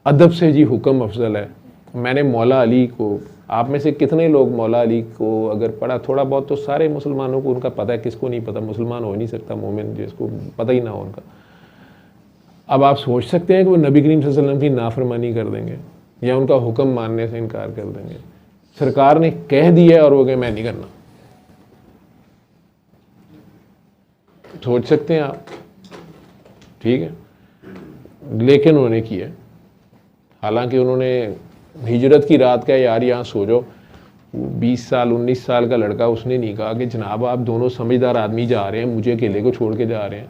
अदब से जी हुक्म अफजल है। मैंने मौला अली को, आप में से कितने लोग मौला अली को अगर पढ़ा, थोड़ा बहुत तो सारे मुसलमानों को उनका पता है, किसको नहीं पता, मुसलमान हो ही नहीं सकता मोमिन जिसको पता ही ना हो उनका। अब आप सोच सकते हैं कि वो नबी करीम सल्लल्लाहु अलैहि वसल्लम की नाफरमानी कर देंगे या उनका हुक्म मानने से इनकार कर देंगे। सरकार ने कह दिया और वो कहे मैं नहीं करना। सोच सकते हैं आप, ठीक है, लेकिन उन्होंने किया। हालांकि उन्होंने हिजरत की रात का यार यहाँ सो जाओ, 20 साल 19 साल का लड़का, उसने नहीं कहा कि जनाब आप दोनों समझदार आदमी जा रहे हैं, मुझे अकेले को छोड़ के जा रहे हैं।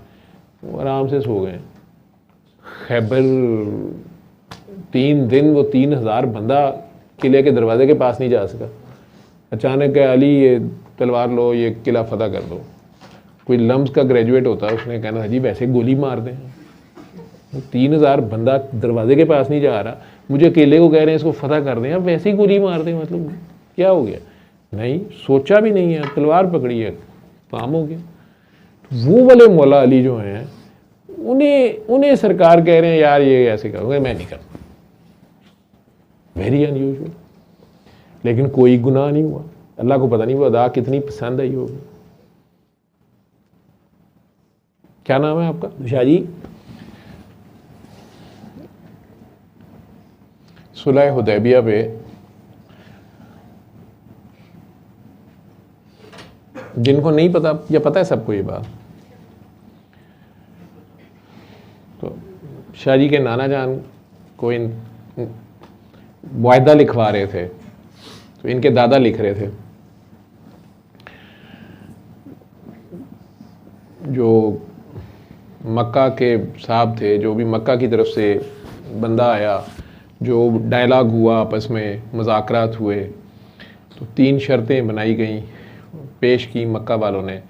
वो आराम से सो गए। खैबर 3 दिन वो 3000 बंदा किले के दरवाजे के पास नहीं जा सका। अचानक अली ये तलवार लो, ये किला फतह कर दो। कोई लम्स का ग्रेजुएट होता है, उसने कहना था जी वैसे गोली मार दें। 3000 बंदा दरवाजे के पास नहीं जा रहा, मुझे अकेले को कह रहे हैं इसको फतह कर दें, अब वैसे ही गोली मार दें, मतलब क्या हो गया? नहीं, सोचा भी नहीं है, तलवार पकड़ी है, काम हो गया। वो वाले मौला अली जो हैं, उन्हें सरकार कह रहे हैं यार ये ऐसे करोगे, मैं नहीं करता। Very unusual. लेकिन कोई गुनाह नहीं हुआ। अल्लाह को पता नहीं वो अदा कितनी पसंद आई होगी। क्या नाम है आपका? शाजी। सुलह हुदैबिया पे जिनको नहीं पता या पता है सबको ये बात, तो शाहजी के नाना जान को इन मुआहदा लिखवा रहे थे, तो इनके दादा लिख रहे थे जो मक्का के साहब थे, जो भी मक्का की तरफ से बंदा आया, जो डायलॉग हुआ, आपस में मुज़ाकरात हुए, तो 3 शर्तें बनाई गई, पेश की मक्का वालों ने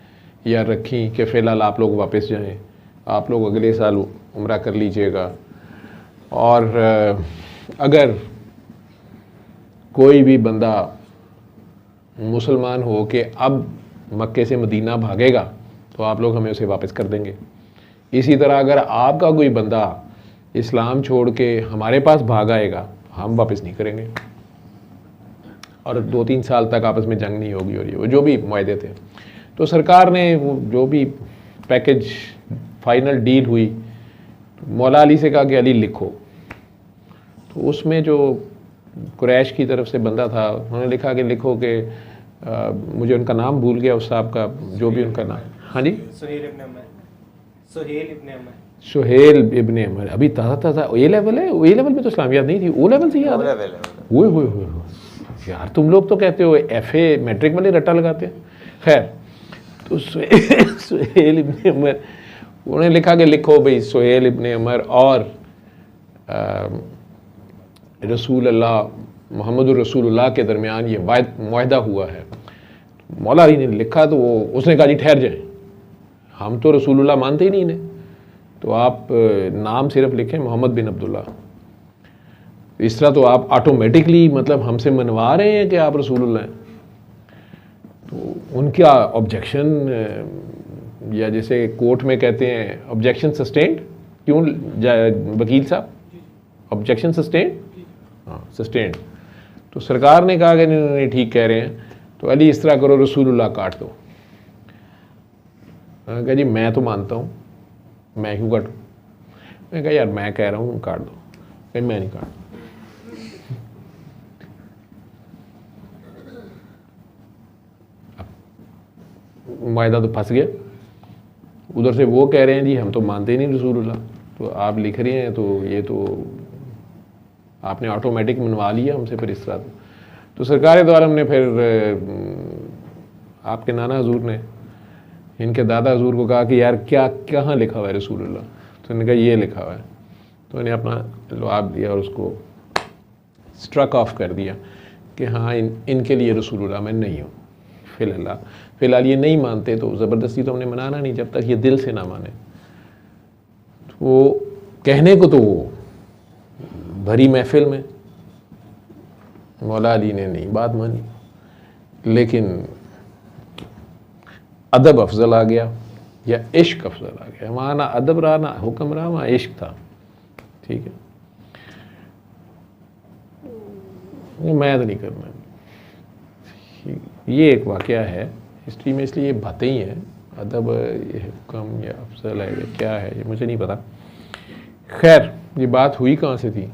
या रखी कि फ़िलहाल आप लोग वापस जाएं, आप लोग अगले साल उम्रा कर लीजिएगा, और अगर कोई भी बंदा मुसलमान हो के अब मक्के से मदीना भागेगा तो आप लोग हमें उसे वापस कर देंगे। इसी तरह अगर आपका कोई बंदा इस्लाम छोड़ के हमारे पास भाग आएगा, हम वापस नहीं करेंगे, और 2-3 साल तक आपस में जंग नहीं होगी। और ये जो भी मुआहदे थे, तो सरकार ने वो जो भी पैकेज फाइनल डील हुई, मौला अली से कहा कि अली लिखो। तो उसमें जो कुरैश की तरफ से बंदा था, उन्होंने लिखा कि लिखो कि मुझे उनका नाम भूल गया उस साहब का, जो भी उनका नाम, हाँ जी, सुहेल इब्ने अमर। अभी ताज़ा ए लेवल है, ए लेवल में तो इस्लामियात नहीं थी, ओ लेवल से याद है। ओए यार, तुम लोग तो कहते हो FA मैट्रिक वाले रट्टा लगाते हैं। खैर, तो सुहेल इब्ने अमर, उन्होंने लिखा कि लिखो भाई सुहेल इब्ने अमर और रसूल अल्लाह मोहम्मद रसूलुल्लाह के दरमियान ये मुआहदा हुआ है। मौला अली ने लिखा, तो वो उसने कहा जी ठहर जाए, हम तो रसूलुल्लाह मानते ही नहीं इन्हें, तो आप नाम सिर्फ लिखें मोहम्मद बिन अब्दुल्ला। इस तरह तो आप ऑटोमेटिकली मतलब हमसे मनवा रहे हैं कि आप रसूलुल्लाह हैं। तो उनका ऑब्जेक्शन, या जैसे कोर्ट में कहते हैं ऑब्जेक्शन सस्टेन्ड, क्यों वकील साहब, ऑब्जेक्शन सस्टेन्ड, हाँ सस्टेन्ड। तो सरकार ने कहा कि नहीं ठीक कह रहे हैं, तो अली इस तरह करो, रसूलुल्लाह काट दो। कहा जी मैं तो मानता हूँ, मैं क्यों काटूँ? मैं कहा यार मैं कह रहा हूँ काट दो। कहीं मैं नहीं काट। मुआहदा तो फंस गया। उधर से वो कह रहे हैं जी हम तो मानते ही नहीं रसूलुल्लाह, तो आप लिख रहे हैं, तो ये तो आपने ऑटोमेटिक मनवा लिया हमसे। फिर इस तरह तो सरकार द्वारा हमने फिर आपके नाना हजूर ने इनके दादा हजूर को कहा कि यार क्या कहाँ लिखा हुआ है रसूलुल्लाह? तो इन्होंने कहा ये लिखा हुआ है। तो इन्हें अपना लुआब दिया और उसको स्ट्रक ऑफ कर दिया कि हाँ इनके लिए रसूलुल्लाह मैं नहीं हूँ। फ़िलहाल ये नहीं मानते, तो ज़बरदस्ती तो हमने मनाना नहीं जब तक ये दिल से ना माने। तो वो कहने को तो वो भरी महफिल में मौला अली ने नहीं बात मानी, लेकिन अदब अफजल आ गया या इश्क अफजल आ गया। वहाँ ना अदब रहा, ना हुक्म रहा, वहाँ इश्क था। ठीक है, मैं तो नहीं करना। ये एक वाक़या है हिस्ट्री में, इसलिए ये बातें ही हैं। अदब ये हुक्म या अफजल है या क्या है ये मुझे नहीं पता। खैर ये बात हुई कहाँ से थी?